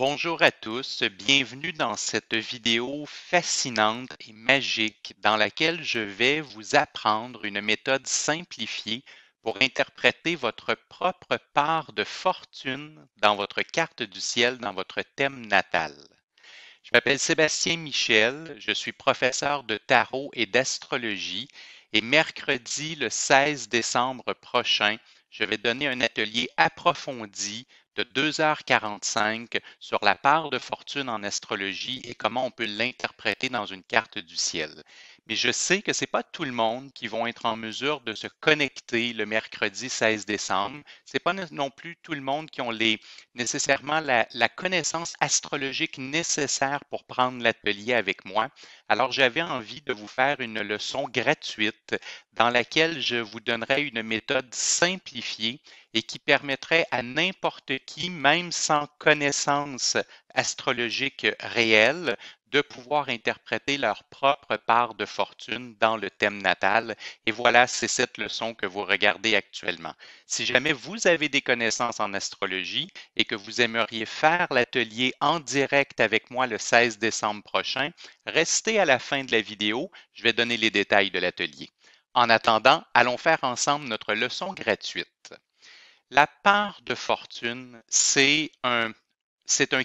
Bonjour à tous, bienvenue dans cette vidéo fascinante et magique dans laquelle je vais vous apprendre une méthode simplifiée pour interpréter votre propre part de fortune dans votre carte du ciel, dans votre thème natal. Je m'appelle Sébastien Michel, je suis professeur de tarot et d'astrologie et mercredi le 16 décembre prochain, je vais donner un atelier approfondi de 2h45 sur la part de fortune en astrologie et comment on peut l'interpréter dans une carte du ciel. Mais je sais que ce n'est pas tout le monde qui vont être en mesure de se connecter le mercredi 16 décembre. Ce n'est pas non plus tout le monde qui ont nécessairement la connaissance astrologique nécessaire pour prendre l'atelier avec moi. Alors, j'avais envie de vous faire une leçon gratuite dans laquelle je vous donnerai une méthode simplifiée et qui permettrait à n'importe qui, même sans connaissance astrologique réelle, de pouvoir interpréter leur propre part de fortune dans le thème natal. Et voilà, c'est cette leçon que vous regardez actuellement. Si jamais vous avez des connaissances en astrologie et que vous aimeriez faire l'atelier en direct avec moi le 16 décembre prochain, restez à la fin de la vidéo, je vais donner les détails de l'atelier. En attendant, allons faire ensemble notre leçon gratuite. La part de fortune, c'est un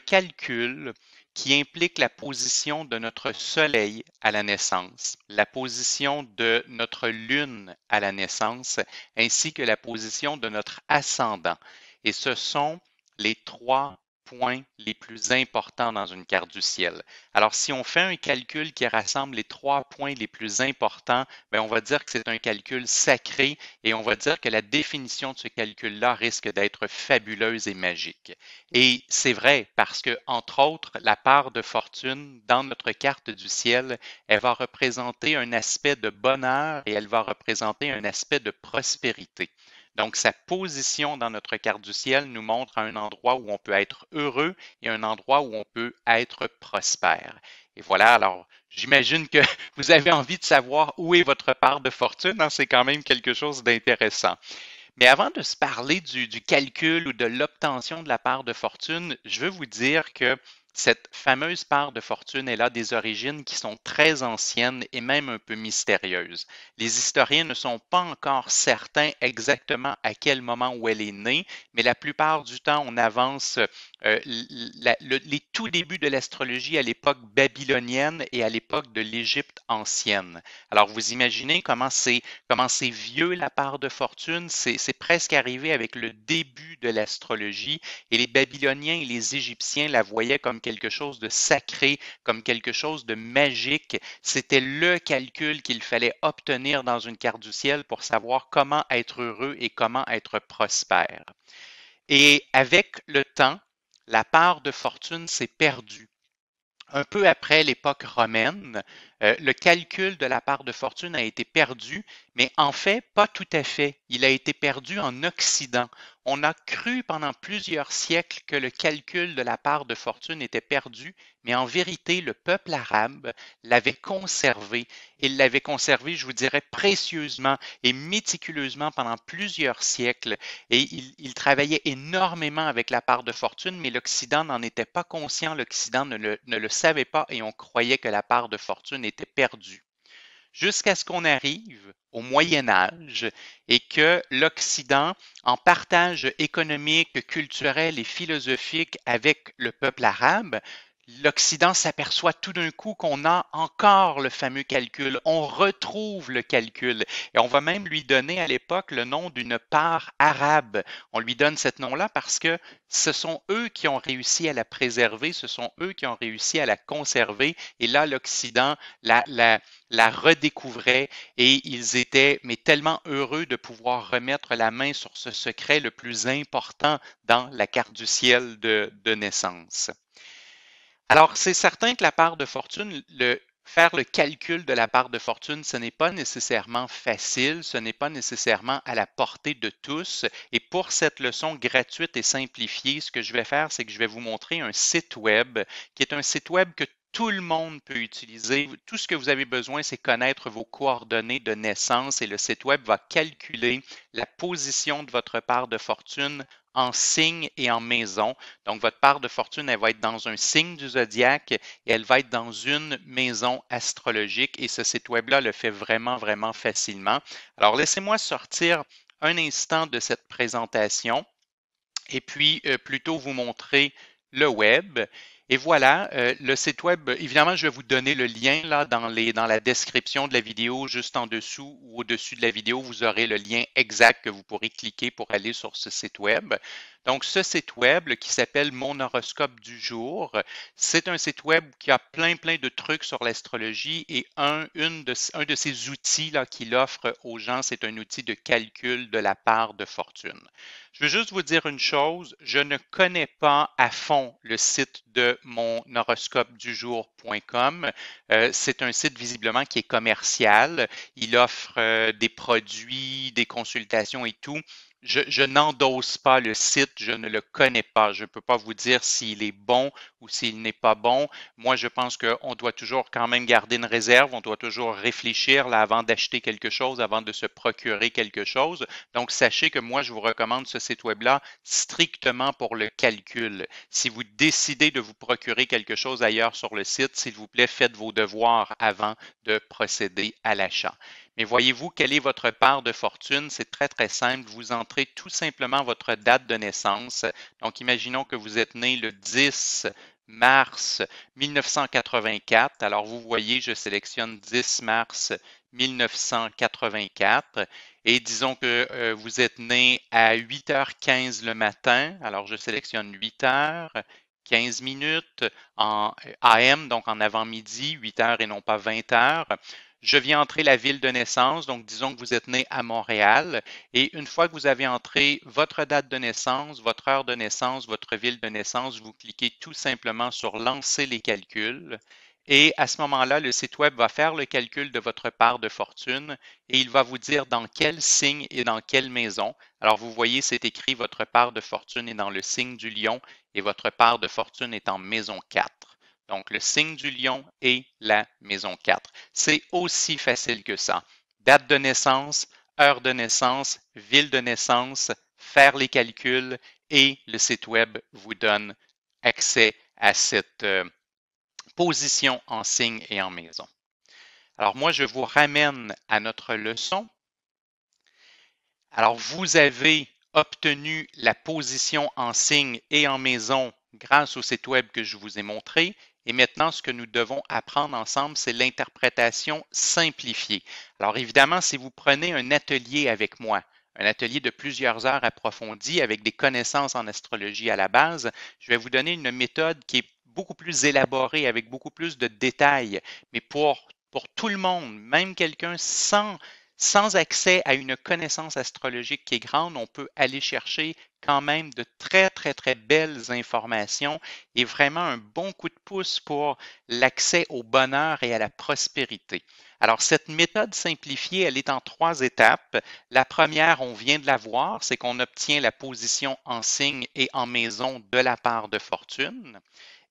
calcul qui implique la position de notre Soleil à la naissance, la position de notre Lune à la naissance, ainsi que la position de notre ascendant. Et ce sont les trois points les plus importants dans une carte du ciel. Alors, si on fait un calcul qui rassemble les trois points les plus importants, bien, on va dire que c'est un calcul sacré et on va dire que la définition de ce calcul-là risque d'être fabuleuse et magique. Et c'est vrai parce que, entre autres, la part de fortune dans notre carte du ciel, elle va représenter un aspect de bonheur et elle va représenter un aspect de prospérité. Donc, sa position dans notre carte du ciel nous montre un endroit où on peut être heureux et un endroit où on peut être prospère. Et voilà, alors j'imagine que vous avez envie de savoir où est votre part de fortune, hein? C'est quand même quelque chose d'intéressant. Mais avant de se parler du calcul ou de l'obtention de la part de fortune, je veux vous dire que cette fameuse part de fortune, elle a des origines qui sont très anciennes et même un peu mystérieuses. Les historiens ne sont pas encore certains exactement à quel moment où elle est née, mais la plupart du temps, on avance les tout débuts de l'astrologie à l'époque babylonienne et à l'époque de l'Égypte ancienne. Alors, vous imaginez comment c'est vieux la part de fortune, c'est presque arrivé avec le début de l'astrologie et les Babyloniens et les Égyptiens la voyaient comme quelque chose de sacré, comme quelque chose de magique. C'était le calcul qu'il fallait obtenir dans une carte du ciel pour savoir comment être heureux et comment être prospère. Et avec le temps, la part de fortune s'est perdue. Un peu après l'époque romaine, le calcul de la part de fortune a été perdu, mais en fait, pas tout à fait. Il a été perdu en Occident. On a cru pendant plusieurs siècles que le calcul de la part de fortune était perdu, mais en vérité, le peuple arabe l'avait conservé. Il l'avait conservé, je vous dirais, précieusement et méticuleusement pendant plusieurs siècles. Et il travaillait énormément avec la part de fortune, mais l'Occident n'en était pas conscient, l'Occident ne le savait pas et on croyait que la part de fortune était perdue. Jusqu'à ce qu'on arrive au Moyen Âge et que l'Occident, en partage économique, culturel et philosophique avec le peuple arabe, l'Occident s'aperçoit tout d'un coup qu'on a encore le fameux calcul, on retrouve le calcul et on va même lui donner à l'époque le nom d'une part arabe. On lui donne ce nom-là parce que ce sont eux qui ont réussi à la préserver, ce sont eux qui ont réussi à la conserver et là l'Occident la redécouvrait et ils étaient mais tellement heureux de pouvoir remettre la main sur ce secret le plus important dans la carte du ciel de naissance. Alors, c'est certain que la part de fortune, faire le calcul de la part de fortune, ce n'est pas nécessairement facile, ce n'est pas nécessairement à la portée de tous. Et pour cette leçon gratuite et simplifiée, ce que je vais faire, c'est que je vais vous montrer un site web qui est un site web que tout le monde peut utiliser. Tout ce que vous avez besoin, c'est connaître vos coordonnées de naissance et le site web va calculer la position de votre part de fortune en signe et en maison. Donc, votre part de fortune, elle va être dans un signe du zodiaque et elle va être dans une maison astrologique. Et ce site web-là le fait vraiment, vraiment facilement. Alors, laissez-moi sortir un instant de cette présentation et puis plutôt vous montrer le web. Et voilà, le site web, évidemment, je vais vous donner le lien là dans la description de la vidéo, juste en dessous ou au-dessus de la vidéo, vous aurez le lien exact que vous pourrez cliquer pour aller sur ce site web. Donc, ce site web qui s'appelle Mon horoscope du jour, c'est un site web qui a plein de trucs sur l'astrologie et un de ces outils là qu'il offre aux gens, c'est un outil de calcul de la part de fortune. Je veux juste vous dire une chose, je ne connais pas à fond le site de monhoroscopedujour.com. C'est un site visiblement qui est commercial. Il offre des produits, des consultations et tout. Je n'endosse pas le site, je ne le connais pas. Je ne peux pas vous dire s'il est bon ou s'il n'est pas bon. Moi, je pense qu'on doit toujours quand même garder une réserve, on doit toujours réfléchir là, avant d'acheter quelque chose, avant de se procurer quelque chose. Donc, sachez que moi, je vous recommande ce site web-là strictement pour le calcul. Si vous décidez de vous procurer quelque chose ailleurs sur le site, s'il vous plaît, faites vos devoirs avant de procéder à l'achat. Mais voyez-vous, quelle est votre part de fortune? C'est très simple. Vous entrez tout simplement votre date de naissance. Donc, imaginons que vous êtes né le 10 mars 1984. Alors, vous voyez, je sélectionne 10 mars 1984 et disons que vous êtes né à 8h15 le matin. Alors, je sélectionne 8h, 15 minutes en AM, donc en avant-midi, 8h et non pas 20h. Je viens entrer la ville de naissance, donc disons que vous êtes né à Montréal, et une fois que vous avez entré votre date de naissance, votre heure de naissance, votre ville de naissance, vous cliquez tout simplement sur Lancer les calculs. Et à ce moment-là, le site web va faire le calcul de votre part de fortune et il va vous dire dans quel signe et dans quelle maison. Alors, vous voyez, c'est écrit votre part de fortune est dans le signe du lion et votre part de fortune est en maison 4. Donc, le signe du lion et la maison 4. C'est aussi facile que ça. Date de naissance, heure de naissance, ville de naissance, faire les calculs et le site web vous donne accès à cette position en signe et en maison. Alors moi, je vous ramène à notre leçon. Alors, vous avez obtenu la position en signe et en maison grâce au site web que je vous ai montré. Et maintenant, ce que nous devons apprendre ensemble, c'est l'interprétation simplifiée. Alors, évidemment, si vous prenez un atelier avec moi, un atelier de plusieurs heures approfondies avec des connaissances en astrologie à la base, je vais vous donner une méthode qui est beaucoup plus élaborée, avec beaucoup plus de détails, mais pour tout le monde, même quelqu'un sans accès à une connaissance astrologique qui est grande, on peut aller chercher quand même de très belles informations et vraiment un bon coup de pouce pour l'accès au bonheur et à la prospérité. Alors, cette méthode simplifiée, elle est en 3 étapes. La première, on vient de la voir, c'est qu'on obtient la position en signe et en maison de la part de fortune.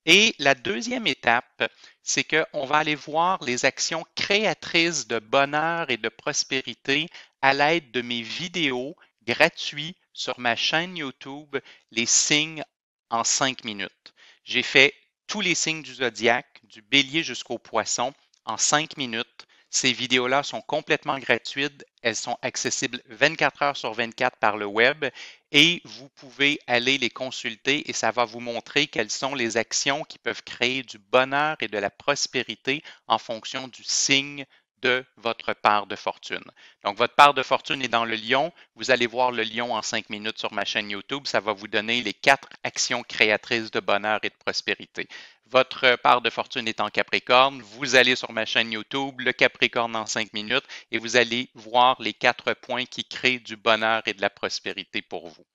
Et la deuxième étape, c'est qu'on va aller voir les actions créatrices de bonheur et de prospérité à l'aide de mes vidéos gratuits sur ma chaîne YouTube, les signes en 5 minutes. J'ai fait tous les signes du zodiaque, du bélier jusqu'au poisson, en 5 minutes. Ces vidéos-là sont complètement gratuites. Elles sont accessibles 24 heures sur 24 par le web et vous pouvez aller les consulter et ça va vous montrer quelles sont les actions qui peuvent créer du bonheur et de la prospérité en fonction du signe de votre part de fortune. Donc, votre part de fortune est dans le lion. Vous allez voir le lion en 5 minutes sur ma chaîne YouTube. Ça va vous donner les 4 actions créatrices de bonheur et de prospérité. Votre part de fortune est en Capricorne. Vous allez sur ma chaîne YouTube, le Capricorne en 5 minutes, et vous allez voir les 4 points qui créent du bonheur et de la prospérité pour vous.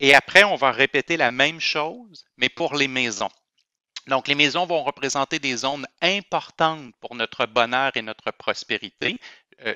Et après, on va répéter la même chose, mais pour les maisons. Donc, les maisons vont représenter des zones importantes pour notre bonheur et notre prospérité.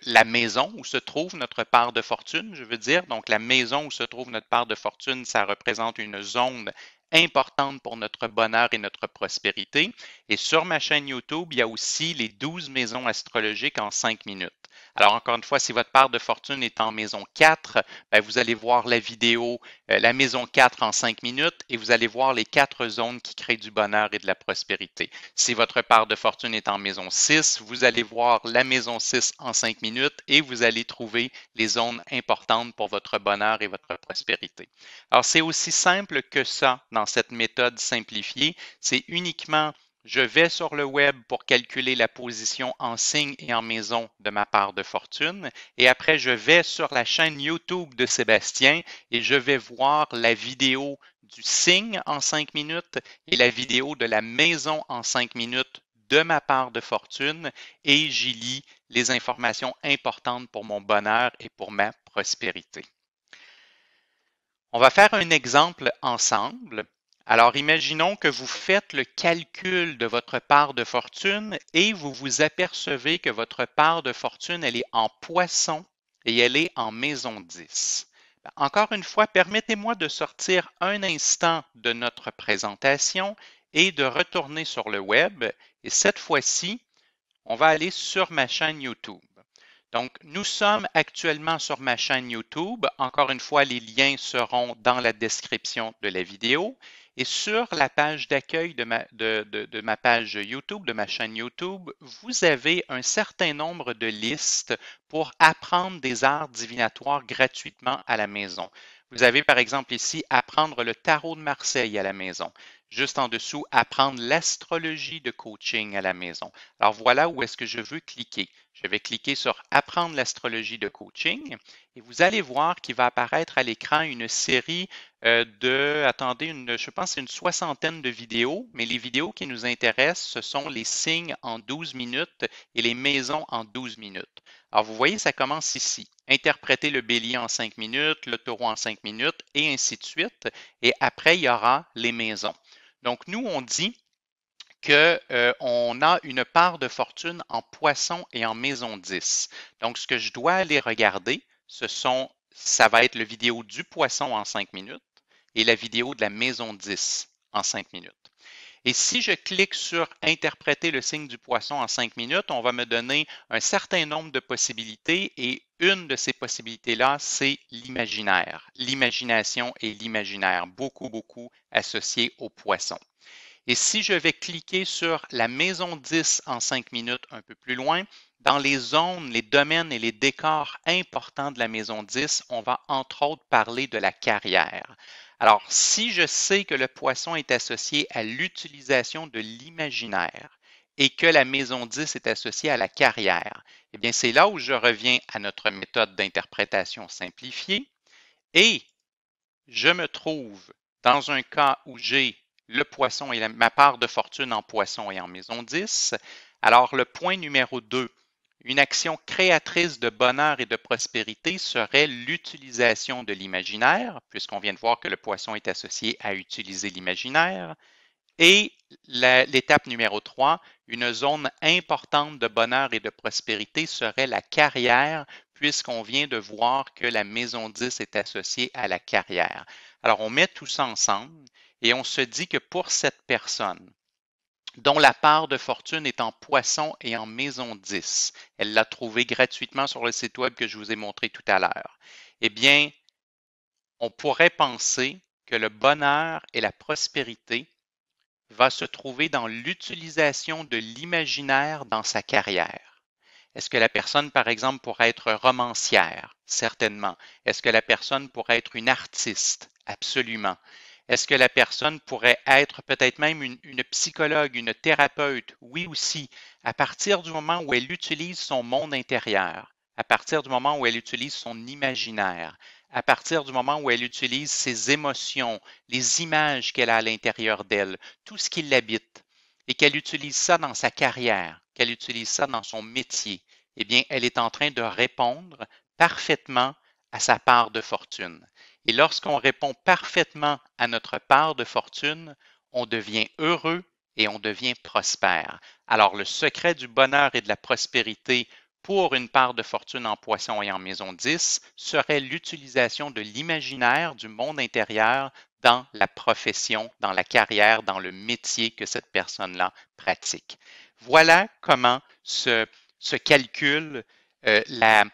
La maison où se trouve notre part de fortune, je veux dire. Donc, la maison où se trouve notre part de fortune, ça représente une zone importante pour notre bonheur et notre prospérité. Et sur ma chaîne YouTube, il y a aussi les 12 maisons astrologiques en 5 minutes. Alors, encore une fois, si votre part de fortune est en maison 4, ben, vous allez voir la vidéo, la maison 4 en 5 minutes et vous allez voir les 4 zones qui créent du bonheur et de la prospérité. Si votre part de fortune est en maison 6, vous allez voir la maison 6 en 5 minutes et vous allez trouver les zones importantes pour votre bonheur et votre prospérité. Alors, c'est aussi simple que ça dans cette méthode simplifiée. C'est uniquement je vais sur le web pour calculer la position en signe et en maison de ma part de fortune et après je vais sur la chaîne YouTube de Sébastien et je vais voir la vidéo du signe en 5 minutes et la vidéo de la maison en 5 minutes de ma part de fortune et j'y lis les informations importantes pour mon bonheur et pour ma prospérité. On va faire un exemple ensemble. Alors, imaginons que vous faites le calcul de votre part de fortune et vous vous apercevez que votre part de fortune, elle est en poisson et elle est en maison 10. Encore une fois, permettez-moi de sortir un instant de notre présentation et de retourner sur le web. Et cette fois-ci, on va aller sur ma chaîne YouTube. Donc, nous sommes actuellement sur ma chaîne YouTube. Encore une fois, les liens seront dans la description de la vidéo. Et sur la page d'accueil de ma page YouTube, de ma chaîne YouTube, vous avez un certain nombre de listes pour apprendre des arts divinatoires gratuitement à la maison. Vous avez par exemple ici apprendre le tarot de Marseille à la maison. Juste en dessous, apprendre l'astrologie de coaching à la maison. Alors voilà où est-ce que je veux cliquer. Je vais cliquer sur apprendre l'astrologie de coaching et vous allez voir qu'il va apparaître à l'écran une série je pense c'est une soixantaine de vidéos, mais les vidéos qui nous intéressent, ce sont les signes en 12 minutes et les maisons en 12 minutes. Alors vous voyez, ça commence ici. Interpréter le bélier en 5 minutes, le taureau en 5 minutes et ainsi de suite. Et après, il y aura les maisons. Donc nous, on dit qu'on a une part de fortune en poisson et en maison 10. Donc, ce que je dois aller regarder, ça va être la vidéo du poisson en 5 minutes et la vidéo de la maison 10 en 5 minutes. Et si je clique sur interpréter le signe du poisson en 5 minutes, on va me donner un certain nombre de possibilités et une de ces possibilités-là, c'est l'imaginaire. L'imagination et l'imaginaire, beaucoup associés au poisson. Et si je vais cliquer sur la maison 10 en 5 minutes un peu plus loin, dans les zones, les domaines et les décors importants de la maison 10, on va entre autres parler de la carrière. Alors, si je sais que le poisson est associé à l'utilisation de l'imaginaire et que la maison 10 est associée à la carrière, eh bien, c'est là où je reviens à notre méthode d'interprétation simplifiée et je me trouve dans un cas où j'ai le poisson et ma part de fortune en poisson et en maison 10. Alors, le point numéro 2, une action créatrice de bonheur et de prospérité serait l'utilisation de l'imaginaire, puisqu'on vient de voir que le poisson est associé à utiliser l'imaginaire. Et l'étape numéro 3, une zone importante de bonheur et de prospérité serait la carrière, puisqu'on vient de voir que la maison 10 est associée à la carrière. Alors, on met tout ça ensemble et on se dit que pour cette personne, dont la part de fortune est en poisson et en maison 10, elle l'a trouvé gratuitement sur le site web que je vous ai montré tout à l'heure, eh bien, on pourrait penser que le bonheur et la prospérité va se trouver dans l'utilisation de l'imaginaire dans sa carrière. Est-ce que la personne, par exemple, pourrait être romancière? Certainement. Est-ce que la personne pourrait être une artiste? Absolument. Est-ce que la personne pourrait être peut-être même une psychologue, une thérapeute? Oui aussi, à partir du moment où elle utilise son monde intérieur, à partir du moment où elle utilise son imaginaire, à partir du moment où elle utilise ses émotions, les images qu'elle a à l'intérieur d'elle, tout ce qui l'habite, et qu'elle utilise ça dans sa carrière, qu'elle utilise ça dans son métier, eh bien, elle est en train de répondre parfaitement à sa part de fortune. Et lorsqu'on répond parfaitement à notre part de fortune, on devient heureux et on devient prospère. Alors, le secret du bonheur et de la prospérité pour une part de fortune en poisson et en maison 10 serait l'utilisation de l'imaginaire du monde intérieur dans la profession, dans la carrière, dans le métier que cette personne-là pratique. Voilà comment ce calcul la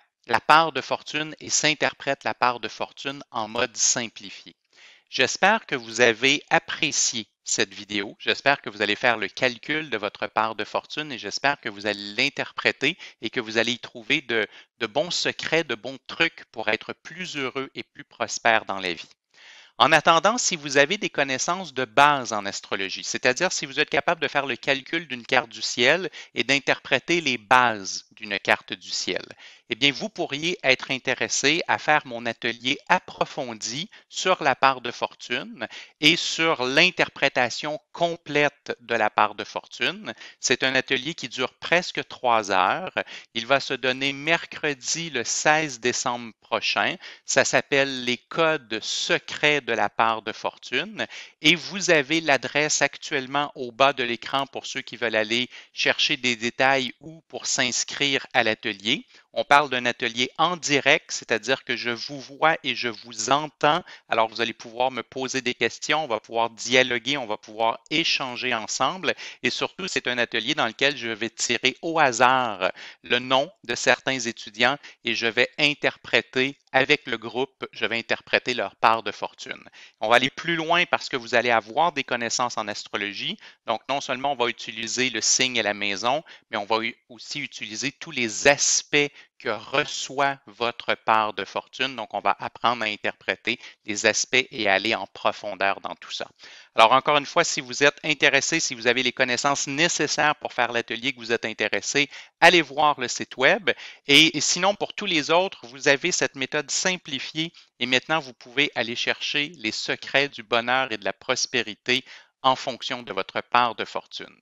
part de fortune et s'interprète la part de fortune en mode simplifié. J'espère que vous avez apprécié cette vidéo. J'espère que vous allez faire le calcul de votre part de fortune et j'espère que vous allez l'interpréter et que vous allez y trouver de bons secrets, de bons trucs pour être plus heureux et plus prospère dans la vie. En attendant, si vous avez des connaissances de base en astrologie, c'est-à-dire si vous êtes capable de faire le calcul d'une carte du ciel et d'interpréter les bases d'une carte du ciel, eh bien, vous pourriez être intéressé à faire mon atelier approfondi sur la part de fortune et sur l'interprétation complète de la part de fortune. C'est un atelier qui dure presque 3 heures. Il va se donner mercredi le 16 décembre prochain. Ça s'appelle les codes secrets de la part de fortune et vous avez l'adresse actuellement au bas de l'écran pour ceux qui veulent aller chercher des détails ou pour s'inscrire à l'atelier. On parle d'un atelier en direct, c'est-à-dire que je vous vois et je vous entends. Alors, vous allez pouvoir me poser des questions, on va pouvoir dialoguer, on va pouvoir échanger ensemble. Et surtout, c'est un atelier dans lequel je vais tirer au hasard le nom de certains étudiants et je vais interpréter avec le groupe, je vais interpréter leur part de fortune. On va aller plus loin parce que vous allez avoir des connaissances en astrologie. Donc, non seulement on va utiliser le signe et la maison, mais on va aussi utiliser tous les aspects que reçoit votre part de fortune. Donc, on va apprendre à interpréter les aspects et aller en profondeur dans tout ça. Alors, encore une fois, si vous êtes intéressé, si vous avez les connaissances nécessaires pour faire l'atelier que vous êtes intéressé, allez voir le site web. Et sinon, pour tous les autres, vous avez cette méthode simplifiée et maintenant, vous pouvez aller chercher les secrets du bonheur et de la prospérité en fonction de votre part de fortune.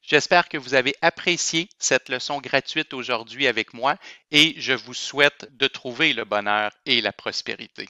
J'espère que vous avez apprécié cette leçon gratuite aujourd'hui avec moi et je vous souhaite de trouver le bonheur et la prospérité.